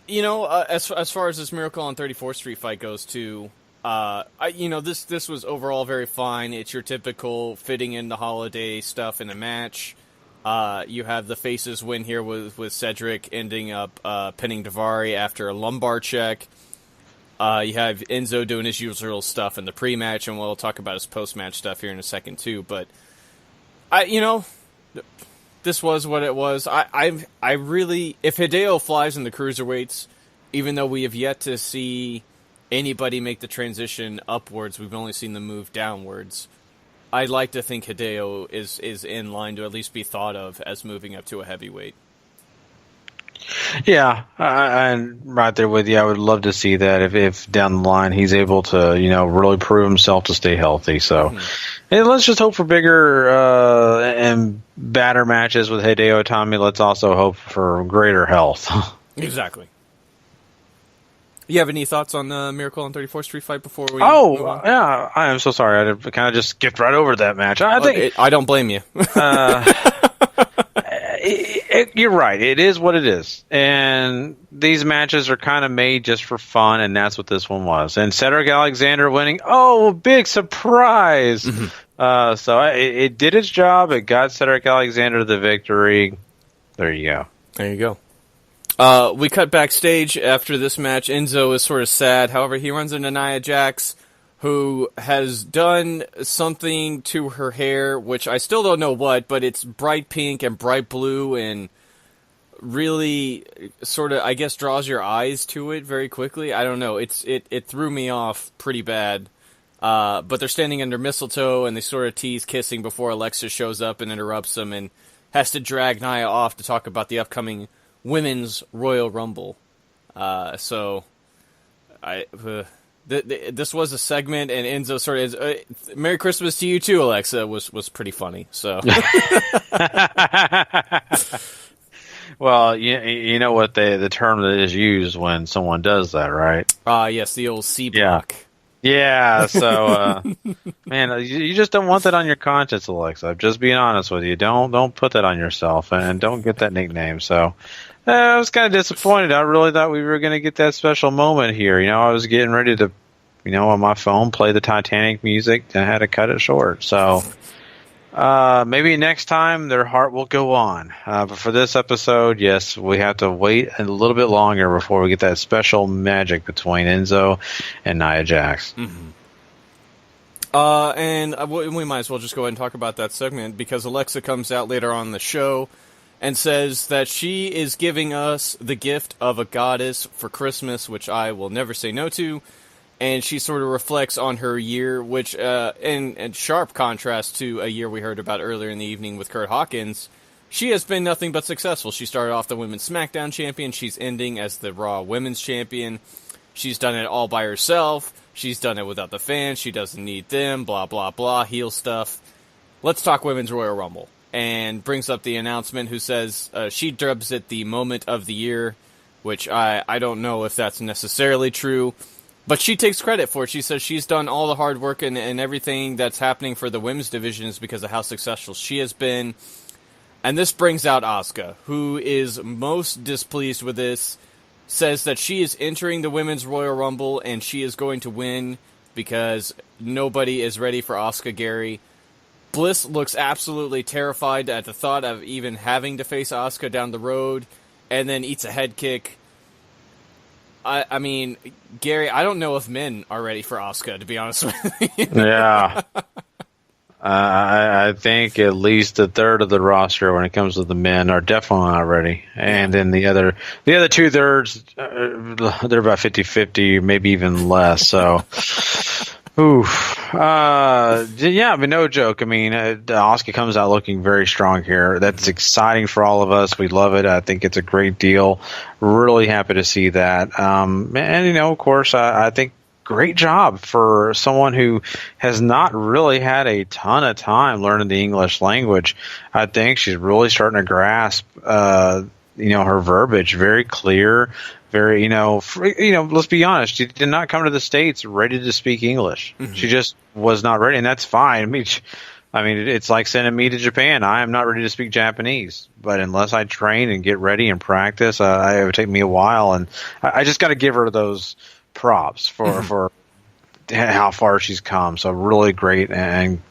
Speaker 5: as far as this Miracle on 34th Street fight goes, too, this was overall very fine. It's your typical fitting in the holiday stuff in a match. You have the Faces win here with Cedric ending up pinning Daivari after a lumbar check. You have Enzo doing his usual stuff in the pre-match, and we'll talk about his post-match stuff here in a second too. But this was what it was. I really, if Hideo flies in the cruiserweights, even though we have yet to see anybody make the transition upwards, we've only seen them move downwards. I'd like to think Hideo is in line to at least be thought of as moving up to a heavyweight. Yeah,
Speaker 4: I'm right there with you. I would love to see that if down the line he's able to, really prove himself to stay healthy. So, and let's just hope for bigger and badder matches with Hideo Itami. Let's also hope for greater health.
Speaker 5: Exactly. You have any thoughts on the Miracle on 34th Street fight before we move on?
Speaker 4: Yeah, I am so sorry. I kind of just skipped right over that match.
Speaker 5: I don't blame you.
Speaker 4: You're right. It is what it is. And these matches are kind of made just for fun, and that's what this one was. And Cedric Alexander winning, big surprise. So it did its job. It got Cedric Alexander the victory. There you go.
Speaker 5: There you go. We cut backstage after this match. Enzo is sort of sad. However, he runs into Nia Jax, who has done something to her hair, which I still don't know what, but it's bright pink and bright blue and really sort of, I guess, draws your eyes to it very quickly. I don't know. It threw me off pretty bad. But they're standing under mistletoe, and they sort of tease kissing before Alexa shows up and interrupts them and has to drag Nia off to talk about the upcoming Women's Royal Rumble. This was a segment, and Enzo sort of Merry Christmas to you too, Alexa, was pretty funny. So,
Speaker 4: well, you know what the term that is used when someone does that, right?
Speaker 5: Yes, the old C block.
Speaker 4: Yeah. So, man, you just don't want that on your conscience, Alexa. I'm just being honest with you. Don't put that on yourself, and don't get that nickname. So. I was kind of disappointed. I really thought we were going to get that special moment here. I was getting ready to, on my phone, play the Titanic music, and I had to cut it short. So maybe next time their heart will go on. But for this episode, yes, we have to wait a little bit longer before we get that special magic between Enzo and Nia Jax.
Speaker 5: And we might as well just go ahead and talk about that segment, because Alexa comes out later on in the show and says that she is giving us the gift of a goddess for Christmas, which I will never say no to. And she sort of reflects on her year, which, in sharp contrast to a year we heard about earlier in the evening with Kurt Hawkins, she has been nothing but successful. She started off the Women's SmackDown champion. She's ending as the Raw Women's champion. She's done it all by herself. She's done it without the fans. She doesn't need them, blah, blah, blah, heel stuff. Let's talk Women's Royal Rumble. And brings up the announcement who says she dubs it the moment of the year, which I don't know if that's necessarily true. But she takes credit for it. She says she's done all the hard work and everything that's happening for the women's division is because of how successful she has been. And this brings out Asuka, who is most displeased with this, says that she is entering the Women's Royal Rumble and she is going to win because nobody is ready for Asuka, Gary. Bliss looks absolutely terrified at the thought of even having to face Asuka down the road, and then eats a head kick. I mean, Gary, I don't know if men are ready for Asuka, to be honest with you.
Speaker 4: Yeah. I think at least a third of the roster, when it comes to the men, are definitely not ready. And then the other 2/3, they're about 50-50, maybe even less. So, oof. Yeah, but no joke. I mean, Asuka comes out looking very strong here. That's exciting for all of us. We love it. I think it's a great deal. Really happy to see that. And, of course, I think great job for someone who has not really had a ton of time learning the English language. I think she's really starting to grasp, her verbiage, very clear, very, let's be honest. She did not come to the States ready to speak English. Mm-hmm. She just was not ready, and that's fine. I mean, it's like sending me to Japan. I am not ready to speak Japanese, but unless I train and get ready and practice, it would take me a while, and I just got to give her those props for how far she's come. So really great, and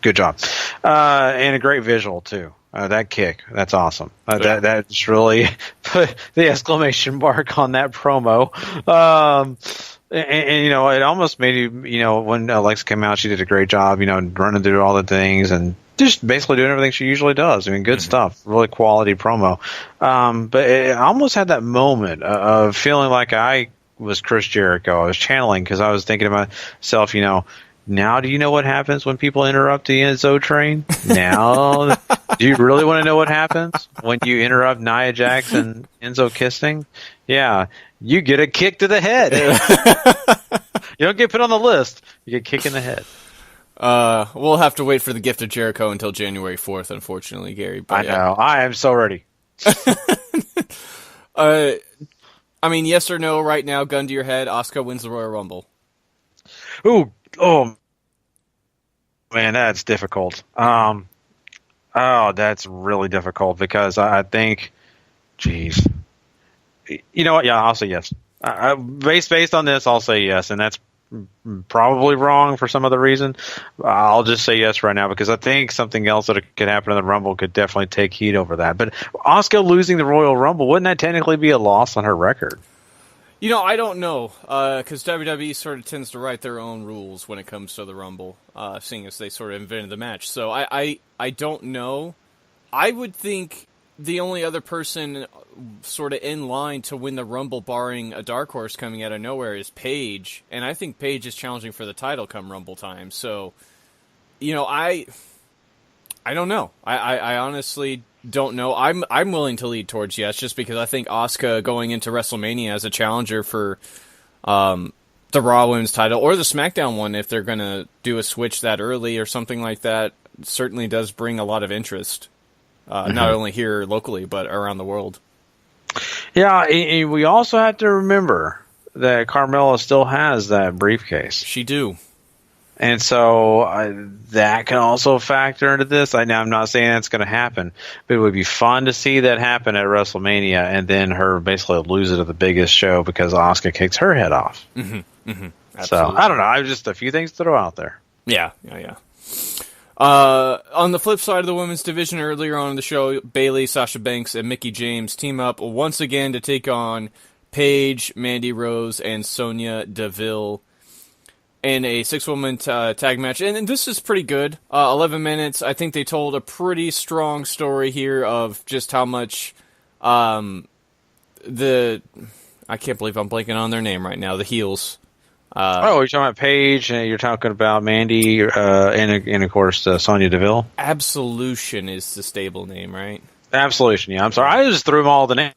Speaker 4: good job, and a great visual too. That kick, that's awesome. That's really put the exclamation mark on that promo. And it almost made you, when Alexa came out, she did a great job, running through all the things and just basically doing everything she usually does. I mean, good stuff, really quality promo. But it almost had that moment of feeling like I was Chris Jericho. I was channeling, because I was thinking to myself, now do you know what happens when people interrupt the Enzo train? Now, do you really want to know what happens when you interrupt Nia Jax and Enzo kissing? Yeah, you get a kick to the head. You don't get put on the list. You get a kick in the head.
Speaker 5: We'll have to wait for the gift of Jericho until January 4th, unfortunately, Gary. But
Speaker 4: I know. I am so ready.
Speaker 5: I mean, yes or no right now, gun to your head, Asuka wins the Royal Rumble.
Speaker 4: Oh, man, that's difficult. That's really difficult, because I think, geez. You know what? Yeah, I'll say yes. Based on this, I'll say yes, and that's probably wrong for some other reason. I'll just say yes right now, because I think something else that could happen in the Rumble could definitely take heat over that. But Asuka losing the Royal Rumble, wouldn't that technically be a loss on her record?
Speaker 5: I don't know, because WWE sort of tends to write their own rules when it comes to the Rumble, seeing as they sort of invented the match. So I don't know. I would think the only other person sort of in line to win the Rumble, barring a dark horse coming out of nowhere, is Paige. And I think Paige is challenging for the title come Rumble time. So, I don't know. I honestly don't know. I'm willing to lead towards yes, just because I think Asuka going into WrestleMania as a challenger for the Raw Women's title, or the SmackDown one, if they're going to do a switch that early or something like that, certainly does bring a lot of interest. Not only here locally, but around the world.
Speaker 4: Yeah, and we also have to remember that Carmella still has that briefcase.
Speaker 5: She do.
Speaker 4: And so that can also factor into this. I'm not saying that's going to happen, but it would be fun to see that happen at WrestleMania, and then her basically lose it at the biggest show because Asuka kicks her head off.
Speaker 5: Mm-hmm. Mm-hmm.
Speaker 4: So, I don't know. I just a few things to throw out there.
Speaker 5: Yeah. On the flip side of the women's division, earlier on in the show, Bayley, Sasha Banks, and Mickie James team up once again to take on Paige, Mandy Rose, and Sonya Deville. in a 6-woman tag match. And this is pretty good. 11 minutes. I think they told a pretty strong story here of just how much I can't believe I'm blanking on their name right now, the heels.
Speaker 4: You're talking about Paige, and you're talking about Mandy, and of course Sonya Deville.
Speaker 5: Absolution is the stable name, right?
Speaker 4: Absolution, yeah. I'm sorry, I just threw them all the names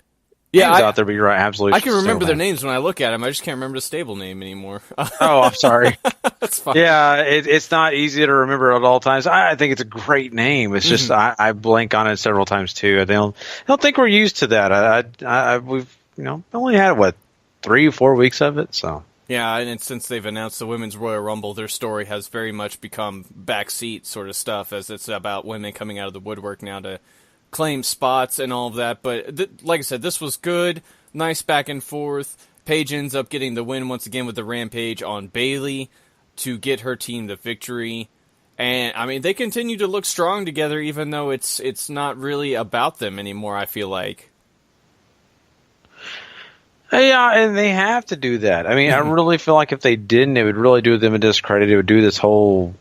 Speaker 4: out there, but you're right. Absolution.
Speaker 5: I can remember their names when I look at them. I just can't remember the stable name anymore.
Speaker 4: Oh, I'm sorry.
Speaker 5: That's fine.
Speaker 4: Yeah, it's not easy to remember at all times. I think it's a great name. It's just I blank on it several times too. I don't think we're used to that. We've only had 3-4 weeks of it, so.
Speaker 5: Yeah, and since they've announced the Women's Royal Rumble, their story has very much become backseat sort of stuff, as it's about women coming out of the woodwork now to claim spots and all of that. But like I said, this was good, nice back and forth. Paige ends up getting the win once again with the Rampage on Bayley to get her team the victory. And, I mean, they continue to look strong together, even though it's not really about them anymore, I feel like.
Speaker 4: Yeah, and they have to do that. I mean, I really feel like if they didn't, it would really do them a discredit. It would do this whole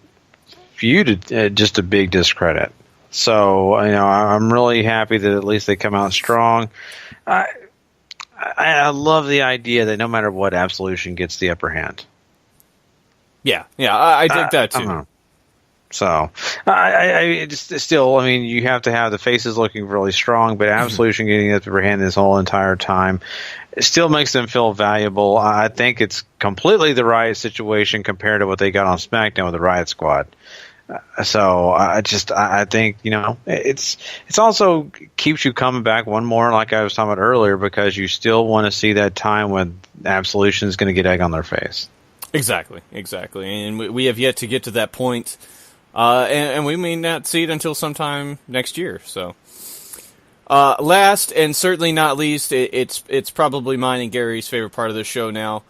Speaker 4: feud just a big discredit. So, I'm really happy that at least they come out strong. I love the idea that no matter what, Absolution gets the upper hand.
Speaker 5: Yeah, I dig that too.
Speaker 4: So, I just still, I mean, you have to have the faces looking really strong, but Absolution getting the upper hand this whole entire time, it still makes them feel valuable. I think it's completely the Riot situation compared to what they got on SmackDown with the Riot Squad. So I think, it's also keeps you coming back one more, like I was talking about earlier, because you still want to see that time when Absolution is going to get egg on their face.
Speaker 5: Exactly. And we have yet to get to that point. And we may not see it until sometime next year. So, last and certainly not least, it's probably mine and Gary's favorite part of the show now.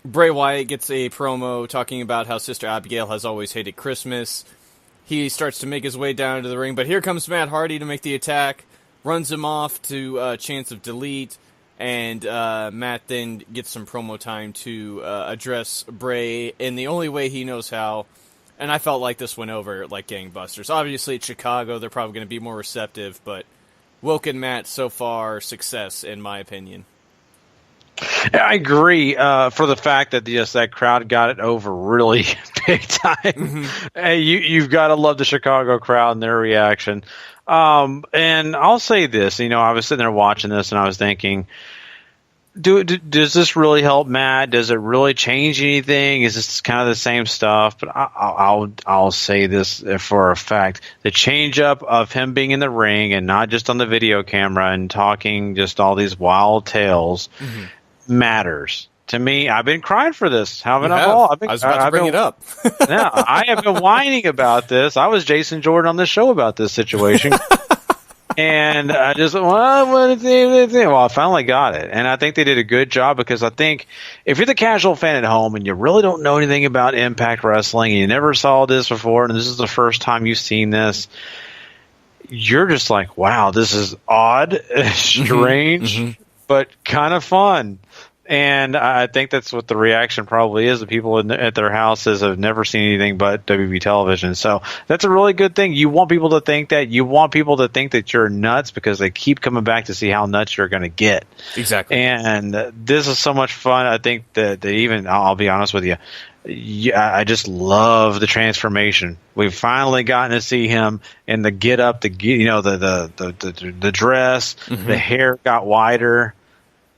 Speaker 5: Bray Wyatt gets a promo talking about how Sister Abigail has always hated Christmas. He starts to make his way down into the ring, but here comes Matt Hardy to make the attack, runs him off to chance of delete, and Matt then gets some promo time to address Bray in the only way he knows how. And I felt like this went over like gangbusters. Obviously, it's Chicago. They're probably going to be more receptive, but Wilk and Matt, so far, success, in my opinion.
Speaker 4: I agree for the fact that that crowd got it over really big time. Hey, you've got to love the Chicago crowd and their reaction. And I'll say this, I was sitting there watching this and I was thinking, does this really help Matt? Does it really change anything? Is this kind of the same stuff? But I'll say this for a fact: the change up of him being in the ring and not just on the video camera and talking just all these wild tales matters to me. I've been crying for this. Haven't I? I
Speaker 5: was about to bring it up.
Speaker 4: Yeah, I have been whining about this. I was Jason Jordan on the show about this situation. And I just, I finally got it. And I think they did a good job, because I think if you're the casual fan at home and you really don't know anything about Impact Wrestling and you never saw this before and this is the first time you've seen this, you're just like, wow, this is odd, strange, but kind of fun. And I think that's what the reaction probably is. The people at their houses have never seen anything but WB television. So that's a really good thing. You want people to think that. You want people to think that you're nuts, because they keep coming back to see how nuts you're going to get.
Speaker 5: Exactly.
Speaker 4: And this is so much fun. I think that even, I'll be honest with you, I just love the transformation. We've finally gotten to see him in the get up, the dress, the hair got wider.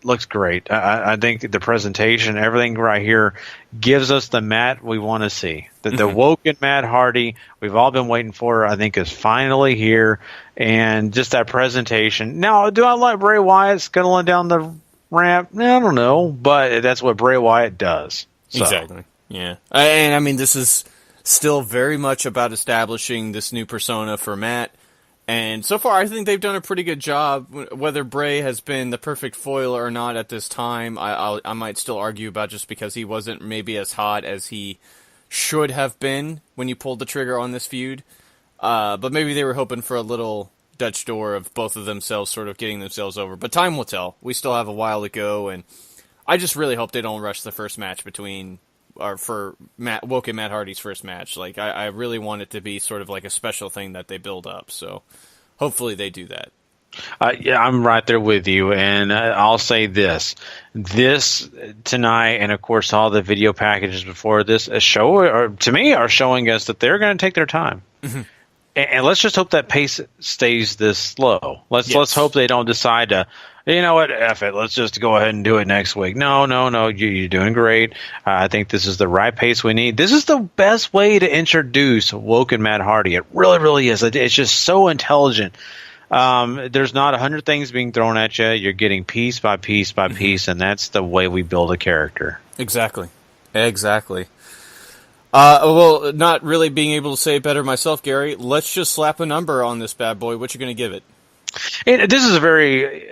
Speaker 4: Looks great. I think the presentation, everything right here, gives us the Matt we want to see. The woken Matt Hardy we've all been waiting for, I think, is finally here. And just that presentation. Now, do I like Bray Wyatt scuttling down the ramp? I don't know, but that's what Bray Wyatt does. So.
Speaker 5: Exactly. Yeah. And I mean, this is still very much about establishing this new persona for Matt. And so far, I think they've done a pretty good job. Whether Bray has been the perfect foil or not at this time, I might still argue about, just because he wasn't maybe as hot as he should have been when you pulled the trigger on this feud. But maybe they were hoping for a little Dutch door of both of themselves sort of getting themselves over. But time will tell. We still have a while to go, and I just really hope they don't rush the first match between Woke and Matt Hardy's first match. Like, I really want it to be sort of like a special thing that they build up. So hopefully they do that.
Speaker 4: Yeah, I'm right there with you, and I'll say this tonight, and of course all the video packages before this to me are showing us that they're going to take their time. Mm-hmm. And let's just hope that pace stays this slow. Let's hope they don't decide to, you know what, F it, let's just go ahead and do it next week. No, you're doing great. I think this is the right pace we need. This is the best way to introduce Woke and Matt Hardy. It really, really is. It's just so intelligent. There's not 100 things being thrown at you. You're getting piece by piece by piece, and that's the way we build a character.
Speaker 5: Exactly. Well, not really being able to say it better myself, Gary. Let's just slap a number on this bad boy. What you going to give it?
Speaker 4: This is a very,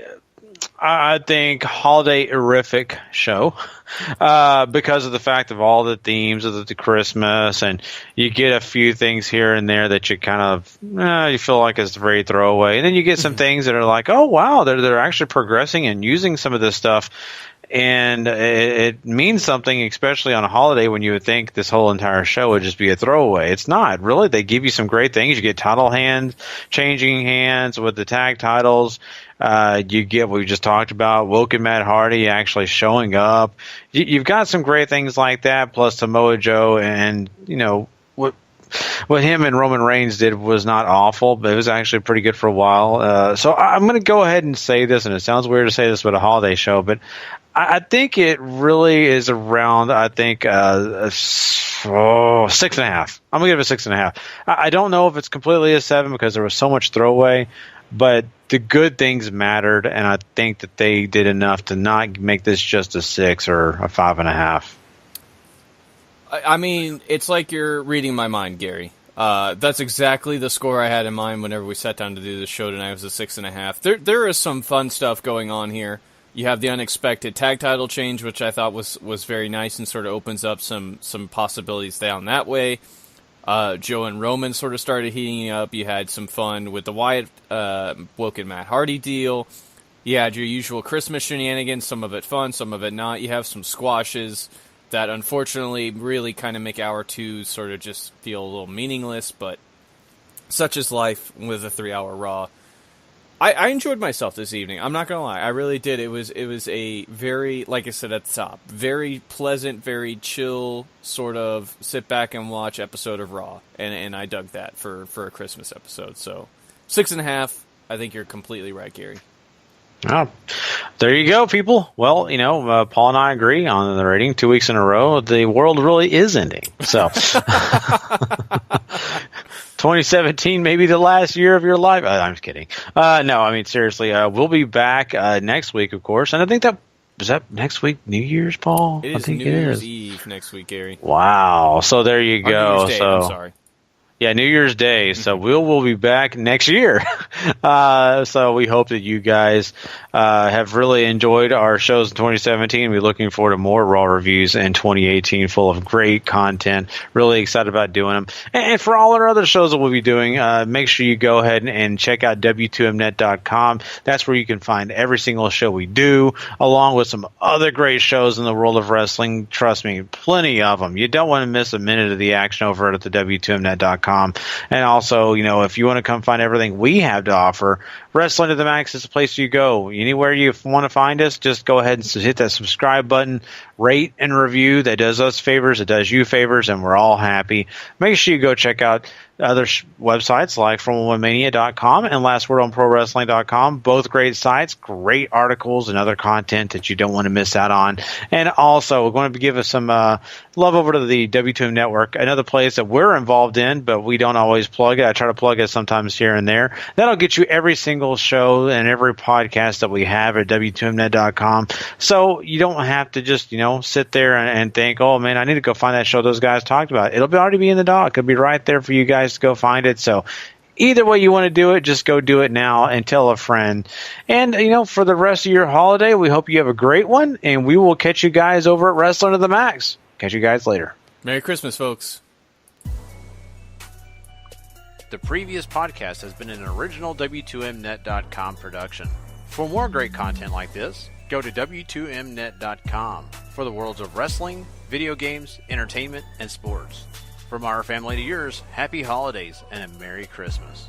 Speaker 4: I think, holiday-erific show because of the fact of all the themes of the Christmas, and you get a few things here and there that you kind of you feel like it's very throwaway, and then you get some things that are like, oh wow, they're actually progressing and using some of this stuff. And it means something, especially on a holiday when you would think this whole entire show would just be a throwaway. It's not. Really, they give you some great things. You get title hands, changing hands with the tag titles. You get what we just talked about, Woke and Matt Hardy actually showing up. You've got some great things like that, plus Samoa Joe, and, you know, what him and Roman Reigns did was not awful, but it was actually pretty good for a while. So I'm going to go ahead and say this, and it sounds weird to say this with a holiday show, but I think it really is around, I think, 6.5. I'm going to give it a 6.5. I don't know if it's completely a 7 because there was so much throwaway, but the good things mattered, and I think that they did enough to not make this just a 6 or a 5.5.
Speaker 5: I mean, it's like you're reading my mind, Gary. That's exactly the score I had in mind whenever we sat down to do this show tonight. It was a 6.5. There is some fun stuff going on here. You have the unexpected tag title change, which I thought was very nice and sort of opens up some possibilities down that way. Joe and Roman sort of started heating up. You had some fun with the Wyatt, Woke and Matt Hardy deal. You had your usual Christmas shenanigans, some of it fun, some of it not. You have some squashes that unfortunately really kind of make hour 2 sort of just feel a little meaningless, but such is life with a 3-hour Raw. I enjoyed myself this evening. I'm not going to lie. I really did. It was a very, like I said at the top, very pleasant, very chill sort of sit back and watch episode of Raw. And I dug that for a Christmas episode. So 6.5, I think you're completely right, Gary.
Speaker 4: Oh, there you go, people. Well, you know, Paul and I agree on the rating. 2 weeks in a row, the world really is ending. So 2017 may be the last year of your life. I'm just kidding. No, I mean, seriously, we'll be back next week, of course. And I think is that next week, New Year's, Paul?
Speaker 5: It is
Speaker 4: I think
Speaker 5: New Year's Eve next week, Gary.
Speaker 4: Wow. So there you go.
Speaker 5: New Year's Day, I'm sorry.
Speaker 4: Yeah, New Year's Day. So we'll be back next year. So we hope that you guys have really enjoyed our shows in 2017. We're looking forward to more Raw reviews in 2018, full of great content. Really excited about doing them. And for all our other shows that we'll be doing, make sure you go ahead and check out W2Mnet.com. That's where you can find every single show we do, along with some other great shows in the world of wrestling. Trust me, plenty of them. You don't want to miss a minute of the action over at the W2Mnet.com. And also, you know, if you want to come find everything we have to offer, Wrestling to the Max is the place you go. Anywhere you want to find us, just go ahead and hit that subscribe button, rate and review. That does us favors, it does you favors, and we're all happy. Make sure you go check out other websites like FormulaMania.com and LastWordOnProWrestling.com. Both great sites, great articles and other content that you don't want to miss out on. And also, we're going to give us some love over to the W2M Network, another place that we're involved in, but we don't always plug it. I try to plug it sometimes here and there. That'll get you every single show and every podcast that we have at W2Mnet.com. So you don't have to just, you know, sit there and think, oh man, I need to go find that show those guys talked about. It'll already be in the doc. It'll be right there for you guys to go find it. So either way you want to do it, just go do it now and tell a friend. And, you know, for the rest of your holiday, we hope you have a great one, and we will catch you guys over at Wrestling to the Max. Catch you guys later.
Speaker 5: Merry Christmas, folks.
Speaker 4: The previous podcast has been an original W2Mnet.com production. For more great content like this, go to W2Mnet.com for the worlds of wrestling, video games, entertainment, and sports. From our family to yours, happy holidays and a Merry Christmas.